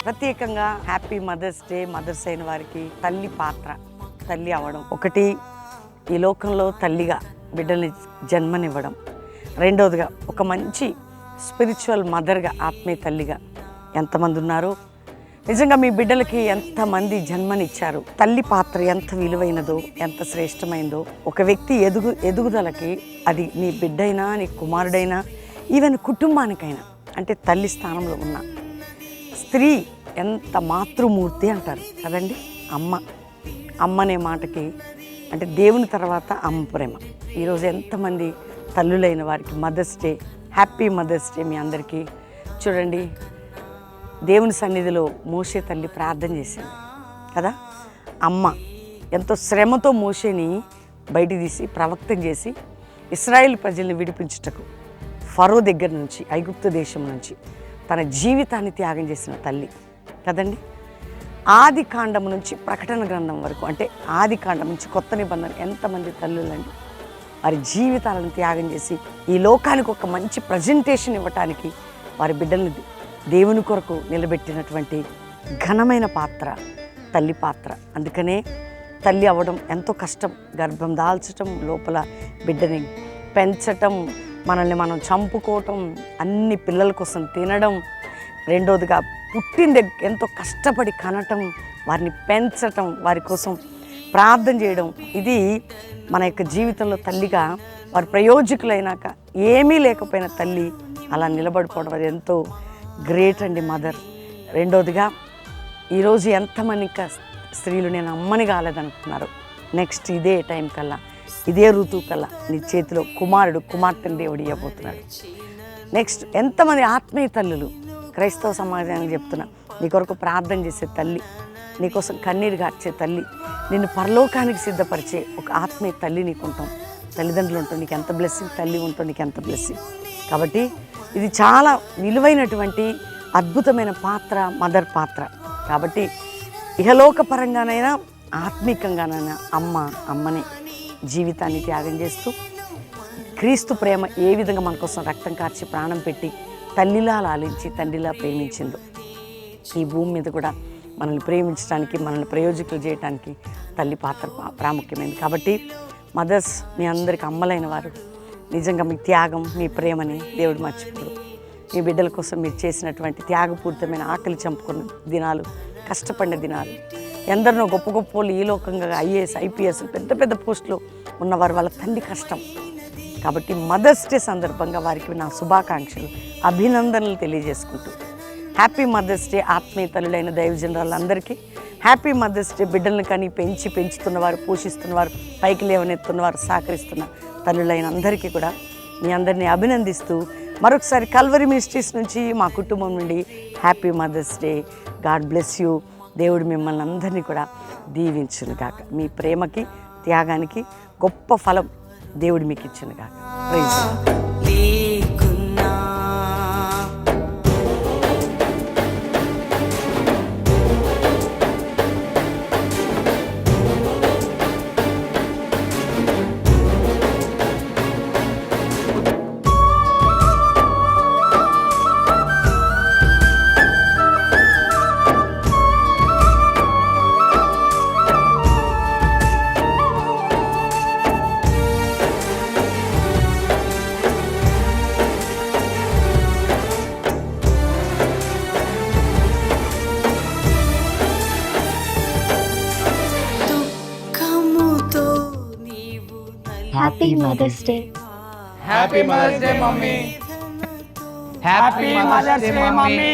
ప్రత్యేకంగా happy mother's day. Mothers అయిన వారికి తల్లి పాత్ర, తల్లి అవ్వడం ఒకటి, ఈ లోకంలో తల్లిగా బిడ్డల్ని జన్మనివ్వడం. రెండవదిగా ఒక మంచి స్పిరిచువల్ మదర్గా, ఆత్మీయ తల్లిగా ఎంతమంది ఉన్నారు? నిజంగా మీ బిడ్డలకి ఎంతమంది జన్మనిచ్చారు? తల్లి పాత్ర ఎంత విలువైనదో, ఎంత శ్రేష్టమైందో. ఒక వ్యక్తి ఎదుగుదలకి, అది నీ బిడ్డైనా, నీ కుమారుడైనా, ఈవెన్ కుటుంబానికైనా, అంటే తల్లి స్థానంలో ఉన్న స్త్రీ ఎంత మాతృమూర్తి అంటారు కదండి. అమ్మ అనే మాటకి అంటే దేవుని తర్వాత అమ్మ ప్రేమ. ఈరోజు ఎంతమంది తల్లులైన వారికి mother's day, happy mother's day మీ అందరికీ. చూడండి, దేవుని సన్నిధిలో మోషే తల్లి ప్రార్థన చేసింది కదా. అమ్మ ఎంతో శ్రమతో మోషేని బయటికి తీసి ప్రవక్తం చేసి ఇశ్రాయేల్ ప్రజల్ని విడిపించుటకు ఫరో దగ్గర నుంచి, ఐగుప్తు దేశం నుంచి తన జీవితాన్ని త్యాగం చేసిన తల్లి కదండి. ఆది కాండం నుంచి ప్రకటన గ్రంథం వరకు, అంటే ఆది కాండం నుంచి కొత్త నిబంధన ఎంతమంది తల్లులండి వారి జీవితాలను త్యాగం చేసి ఈ లోకానికి ఒక మంచి ప్రజెంటేషన్ ఇవ్వటానికి వారి బిడ్డల్ని దేవుని కొరకు నిలబెట్టినటువంటి ఘనమైన పాత్ర తల్లి పాత్ర. అందుకనే తల్లి అవ్వడం ఎంతో కష్టం. గర్భం దాల్చటం, లోపల బిడ్డని పెంచటం, మనల్ని మనం చంపుకోవటం, అన్ని పిల్లల కోసం తినడం, రెండోదిగా పుట్టిన దగ్గర ఎంతో కష్టపడి కనటం, వారిని పెంచటం, వారి కోసం ప్రార్థన చేయడం. ఇది మన యొక్క జీవితంలో తల్లిగా వారి ప్రయోజకులైనాక ఏమీ లేకపోయిన తల్లి అలా నిలబడిపోవడం అది ఎంతో గ్రేట్ అండి మదర్. రెండోదిగా ఈరోజు ఎంతమంది ఇంకా స్త్రీలు నేను అమ్మని కాలేదనుకున్నారు, నెక్స్ట్ ఇదే టైం కల్లా, ఇదే ఋతువు కల్లా నీ చేతిలో కుమార్తెను దేవుడు ఇవ్వబోతున్నాడు. నెక్స్ట్ ఎంతమంది ఆత్మీయ తల్లులు క్రైస్తవ సమాజానికి చెప్తున్నా, నీ కొరకు ప్రార్థన చేసే తల్లి, నీకోసం కన్నీరు గార్చే తల్లి, నిన్ను పరలోకానికి సిద్ధపరిచే ఒక ఆత్మీయ తల్లి నీకుంటాం, తల్లిదండ్రులు ఉంటాం. నీకు ఎంత బ్లెస్సింగ్, తల్లి ఉంటాం, నీకు ఎంత బ్లెస్సింగ్. కాబట్టి ఇది చాలా విలువైనటువంటి అద్భుతమైన పాత్ర, మదర్ పాత్ర. కాబట్టి ఇహలోక పరంగానైనా ఆత్మీకంగానైనా అమ్మని జీవితాన్ని త్యాగం చేస్తూ క్రీస్తు ప్రేమ ఏ విధంగా మన కోసం రక్తం కార్చి ప్రాణం పెట్టి తల్లిలా లాలించి తండ్రిలా ప్రేమించిందో, ఈ భూమి మీద కూడా మనల్ని ప్రేమించడానికి, మనల్ని ప్రయోజకులు చేయడానికి తల్లి పాత్ర ప్రాముఖ్యమైనది. కాబట్టి మదర్స్, మీ అందరికి అమ్మలైన వారు, నిజంగా మీ త్యాగం, మీ ప్రేమని దేవుడు మర్చిపోడు. మీ బిడ్డల కోసం మీరు చేసినటువంటి త్యాగపూరితమైన ఆకలి చంపుకున్న దినాలు, కష్టపడిన దినాలు, ఎందరినో గొప్ప గొప్ప వాళ్ళు ఈ లోకంగా ఐఏఎస్, ఐపీఎస్, పెద్ద పెద్ద పోస్టులు ఉన్నవారు, వాళ్ళ తల్లి కష్టం. కాబట్టి మదర్స్ డే సందర్భంగా వారికి నా శుభాకాంక్షలు, అభినందనలు తెలియజేసుకుంటూ హ్యాపీ మదర్స్ డే. ఆత్మీయ తల్లులైన దైవజనులందరికీ హ్యాపీ మదర్స్ డే. బిడ్డలను కానీ పెంచుతున్నవారు, పోషిస్తున్నవారు, పైకి లేవనెత్తున్నవారు, సహకరిస్తున్న తల్లులైన అందరికీ కూడా మీ అందరినీ అభినందిస్తూ మరొకసారి కల్వరి మినిస్ట్రీస్ నుంచి, మా కుటుంబం నుండి happy mother's day. God bless you. దేవుడు మిమ్మల్ని అందరినీ కూడా దీవించునుగాక. మీ ప్రేమకి, త్యాగానికి గొప్ప ఫలం దేవుడు మీకు ఇచ్చునుగాక. Praise. Happy Mother's Day. Happy Mother's Day, Mommy. Happy Mother's Day, Mommy.